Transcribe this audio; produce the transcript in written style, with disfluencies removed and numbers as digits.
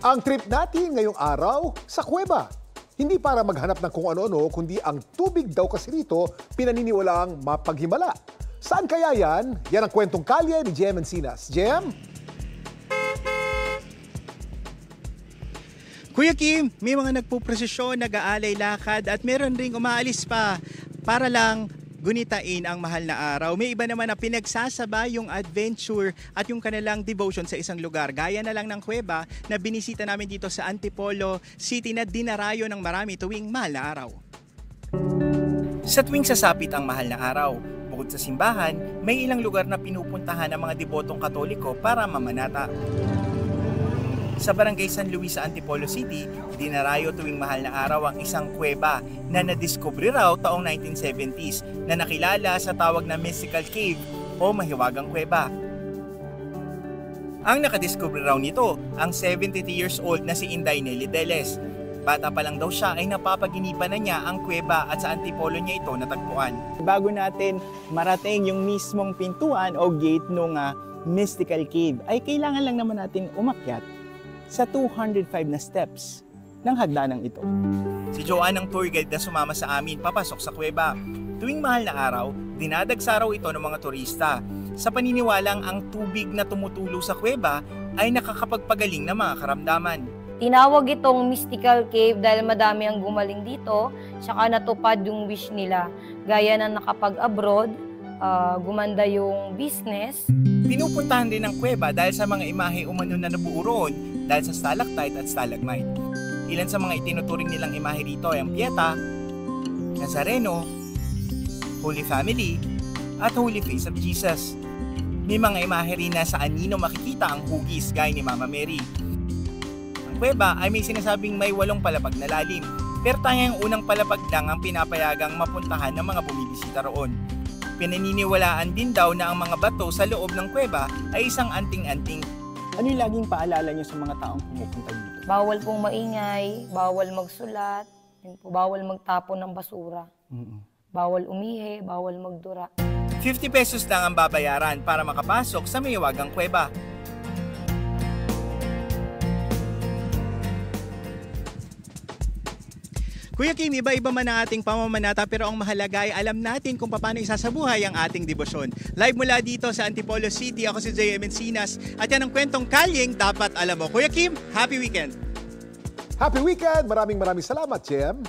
Ang trip natin ngayong araw sa kuweba. Hindi para maghanap ng kung ano-ano, kundi ang tubig daw kasi rito pinaniniwalaang mapaghimala. Saan kaya yan? Yan ang kwentong kalye ni Jem Encinas. Jem? Kuya Kim, may mga nagpuprosesyon, nag-aalay lakad at meron ring umaalis pa para lang gunitain ang mahal na araw. May iba naman na pinagsasaba yung adventure at yung kanilang devotion sa isang lugar. Gaya na lang ng kuweba na binisita namin dito sa Antipolo City na dinarayo ng marami tuwing mahal na araw. Sa tuwing sasapit ang mahal na araw, bukod sa simbahan, may ilang lugar na pinupuntahan ng mga debotong Katoliko para mamanata. Sa Barangay San Luis sa Antipolo City, dinarayo tuwing mahal na araw ang isang kuweba na nadiskubre raw taong 1970s na nakilala sa tawag na Mystical Cave o Mahiwagang Kuweba. Ang nakadiskubre raw nito ang 72 years old na si Inday Nelly Deles. Bata pa lang daw siya ay napapaginipan na niya ang kuweba at sa Antipolo niya ito natagpuan. Bago natin marating yung mismong pintuan o gate ng Mystical Cave, ay kailangan lang naman natin umakyat sa 205 na steps ng hagdanang ito. Si Joanne ang tour guide na sumama sa amin papasok sa kuweba. Tuwing mahal na araw, dinadagsa raw ito ng mga turista. Sa paniniwalang ang tubig na tumutulo sa kuweba ay nakakapagpagaling ng mga karamdaman. Tinawag itong Mystical Cave dahil madami ang gumaling dito, tsaka natupad yung wish nila. Gaya na nakapag-abroad, gumanda yung business. Pinupuntahan din ang kuweba dahil sa mga imahe umano na nabuo roon dahil sa stalactite at stalagmite. Ilan sa mga itinuturing nilang imahe rito ay ang Pieta, Nazareno, Holy Family, at Holy Face of Jesus. May mga imahe rin na sa anino makikita ang hugis gaya ni Mama Mary. Ang kuweba ay may sinasabing may 8 palapag na lalim, pero tanging unang palapag lang ang pinapayagang mapuntahan ng mga bumibisita roon. Pinaniniwalaan din daw na ang mga bato sa loob ng kuweba ay isang anting-anting. Ano yung laging paalala niyo sa mga taong pumupunta dito? Bawal pong maingay, bawal magsulat, bawal magtapon ng basura, bawal umihi, bawal magdura. 50 pesos lang ang babayaran para makapasok sa Mahiwagang Kuweba. Kuya Kim, iba-iba man ang ating pamamanata pero ang mahalaga ay alam natin kung paano isasabuhay ang ating debosyon. Live mula dito sa Antipolo City, ako si Jem Encinas at yan ang kwentong kalyeng dapat alam mo. Kuya Kim, happy weekend! Happy weekend! Maraming salamat, Jem.